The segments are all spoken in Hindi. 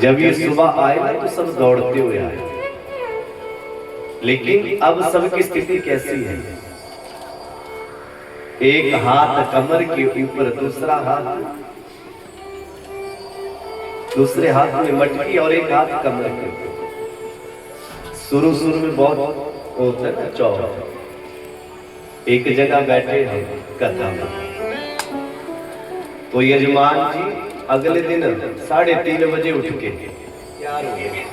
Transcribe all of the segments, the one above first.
जब ये सुबह आए ना तो सब दौड़ते हुए आए, लेकिन अब सबकी स्थिति कैसी है? एक हाथ कमर के ऊपर, दूसरा हाथ दूसरे हाथ में मटकी और एक हाथ कमर के ऊपर। शुरू में बहुत होता है ना चौक, एक जगह बैठे हैं कथा में, तो यजमान जी अगले दिन 3:30 बजे उठ के तैयार हो गए।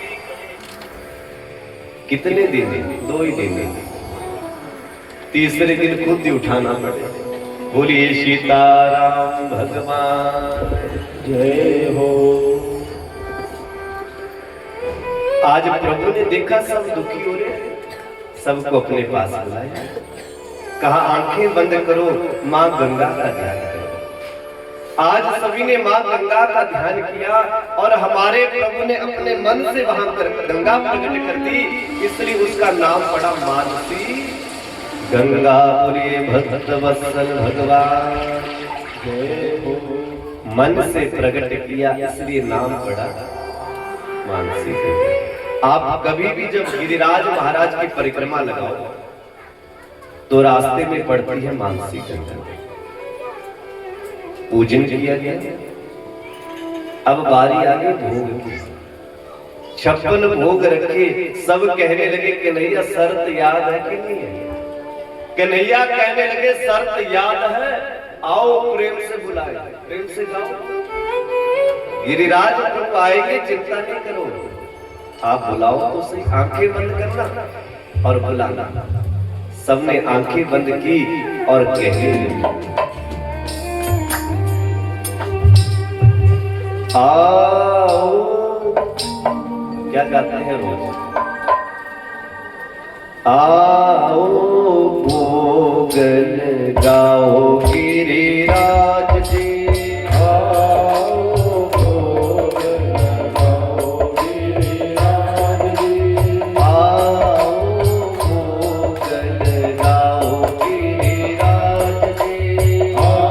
कितने दिन? 2 ही दिन। तीसरे दिन खुद ही उठाना पड़े। बोलिए सीताराम भगवान जय हो। आज प्रभु ने देखा सब दुखी हो रहे, सबको अपने पास बुलाया, कहा आंखें बंद करो, मां गंगा का ध्यान करो। आज सभी ने मां गंगा का ध्यान किया और हमारे प्रभु ने अपने मन से वहां पर गंगा प्रकट कर दी, इसलिए उसका नाम पड़ा मानसी गंगा। बोलिए भक्त वत्सल भगवान जय हो। मन से प्रकट किया इसलिए नाम पड़ा मानसी गंगा। आप कभी भी जब गिरिराज महाराज की परिक्रमा लगाओ तो रास्ते में पड़ती है मानसी गंगा, पूजन किया गया। अब बारी आ गई भोग की। 56 भोग रखे, सब कहने लगे कन्हैया शर्त याद है कि नहीं है? कन्हैया कहने लगे शर्त याद है, आओ प्रेम से बुलाए, प्रेम से गाओ। गिरिराज प्रभु आएंगे, चिंता नहीं करो, आप बुलाओ तो सही, आंखें बंद करना और बुलाना। सबने आंखें बंद की और कहने लगे आओ। क्या गाते हैं रोज? आओ भोग लगाओ गिरिराज जी, आओ भोग लगाओ गिरिराज जी, आओ भोग लगाओ गिरिराज जी, आओ भोग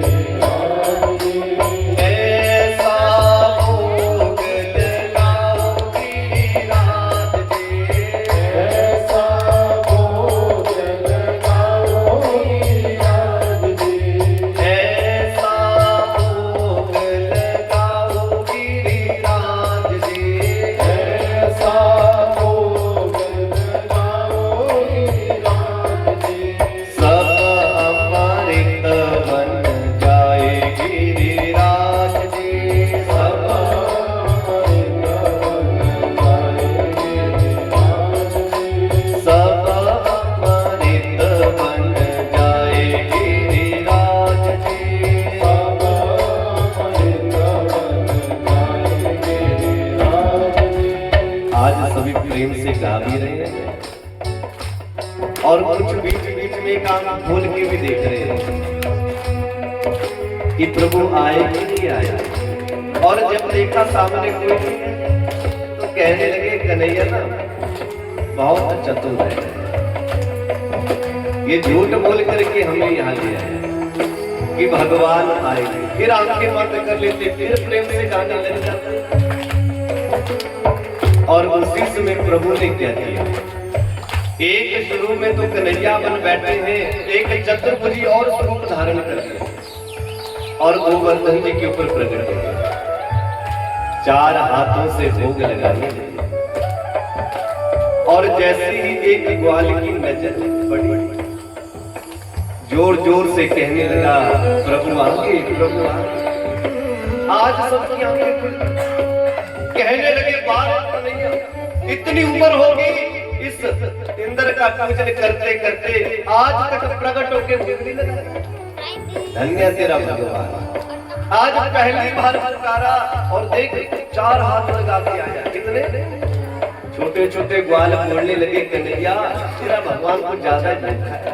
लगाओ गिरिराज जी। ऐसा भोग लगाओ गिरिराज जी, ऐसा भोग लगाओ गिरिराज जी, ऐसा भोग लगाओ गिरिराज जी, ऐसा भोग लगाओ गिरिराज जी। सब अमृत बन जाए गिरिराज जी, सब अमृत बन जाए गिरिराज जी, सब अमृत बन जाए गिरिराज जी, सब अमृत बन जाए गिरिराज जी। आज सभी प्रेम से गा भी रहे हैं और कुछ बीच में एक आंख खोल के भी देख रहे हैं कि प्रभु आए कि नहीं आया। और जब देखा सामने कोई नहीं है तो कहने लगे कन्हैया ना बहुत चतुर है, ये झूठ बोल करके हमें यहाँ ले आया कि भगवान आएंगे। फिर आंखें बंद कर लेते, फिर प्रेम से गाने लग जाते। और उसी समय प्रभु ने क्या किया? एक शुरू में तो कन्हैया बन बैठे हैं, एक चतुर्भुजी और स्वरूप धारण कर लिया और गोवर्धन जी के ऊपर प्रकट हो गया। 4 हाथों से भोग लगाने लगे और जैसे ही एक ग्वाल की नजर पड़ी, जोर जोर से कहने लगा प्रभु आगे, प्रभु आगे। आज सबकी आंखें खुल, कहने लगे बात कन्हैया इतनी उम्र होगी इस इंद्र का पूजन करते करते आज तक प्रकट होके भूखने लगा। धन्य तेरा भगवान, आज पहली बार पुकारा और देख 4 हाथ लगा के आया। कितने छोटे छोटे ग्वाल बोलने लगे कन्हैया तेरा भगवान को ज्यादा भूखा है,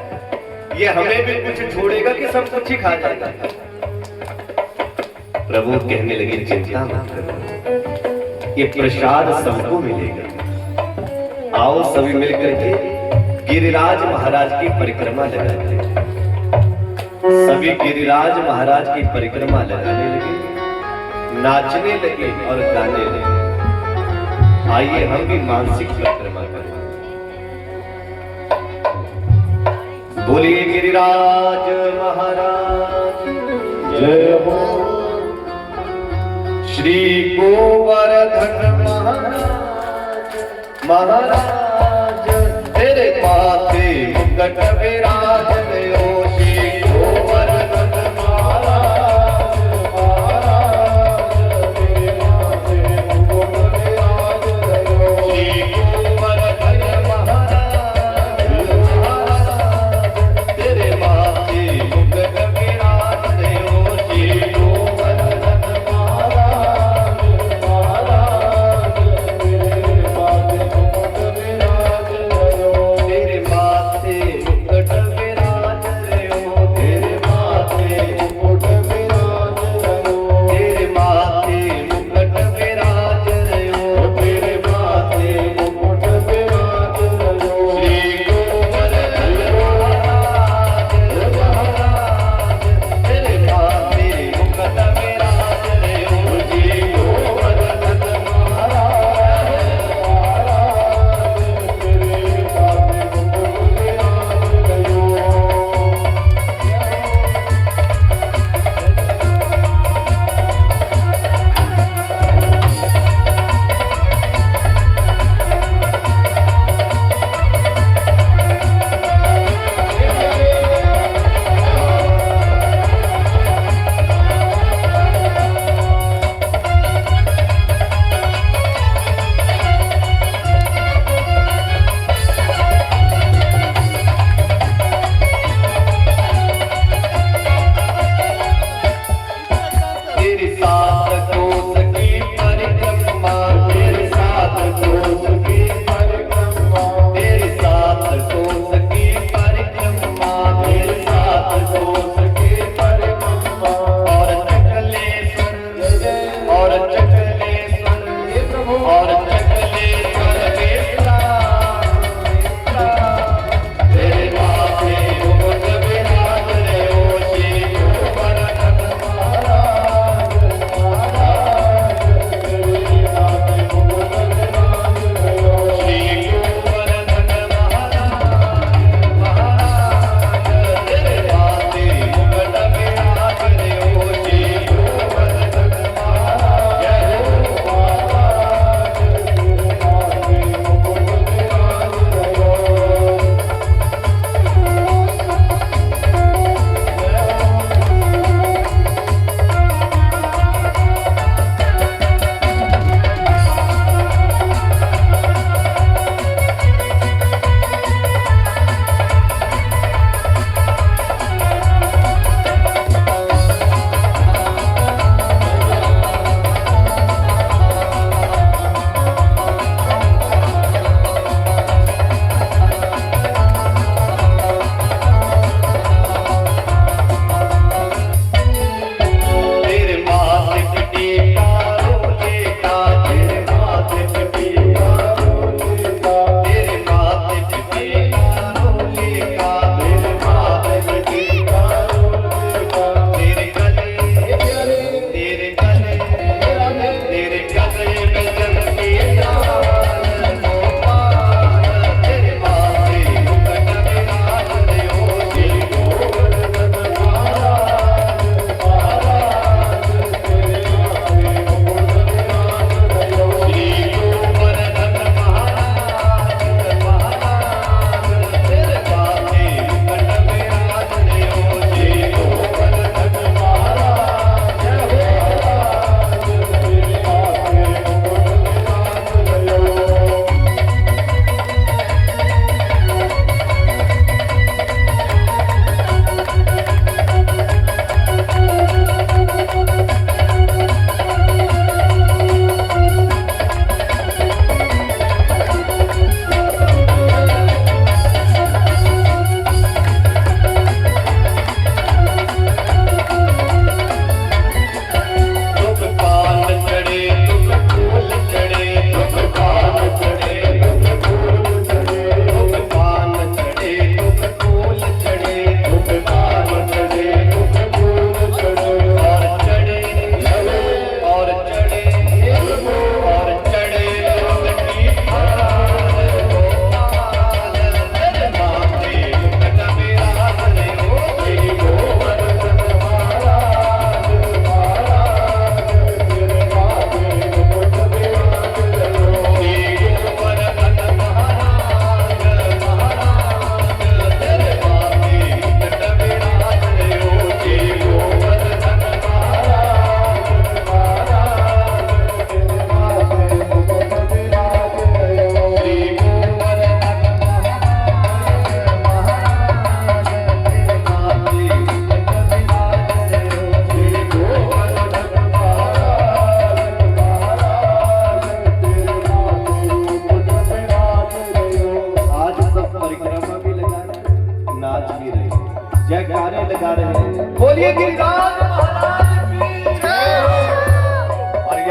ये हमें भी कुछ छोड़ेगा कि सब कुछ ही खा जाएगा। प्रभु कहने लगे चिंता मत करो, ये प्रसाद सबको मिलेगा। आओ सभी मिलकर के गिरिराज महाराज की परिक्रमा लगाते। सभी गिरिराज महाराज की परिक्रमा लगाने लगे, नाचने लगे और गाने लगे। आइए हम भी मानसिक परिक्रमा करें। बोलिए गिरिराज महाराज जय हो। श्री गोवर्धन महाराज तेरे माथे मुकुट विराज हो। श्री गोवर्धन महाराज तेरे माथे मुकुट विराज हो। श्री गोवर्धन महाराज तेरे माथे मुकुट विराज हो। श्री गोवर्धन महाराज तेरे माथे मुकुट विराज हो।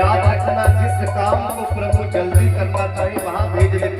याद रखना जिस काम को प्रभु जल्दी करना चाहे वहां भेज देते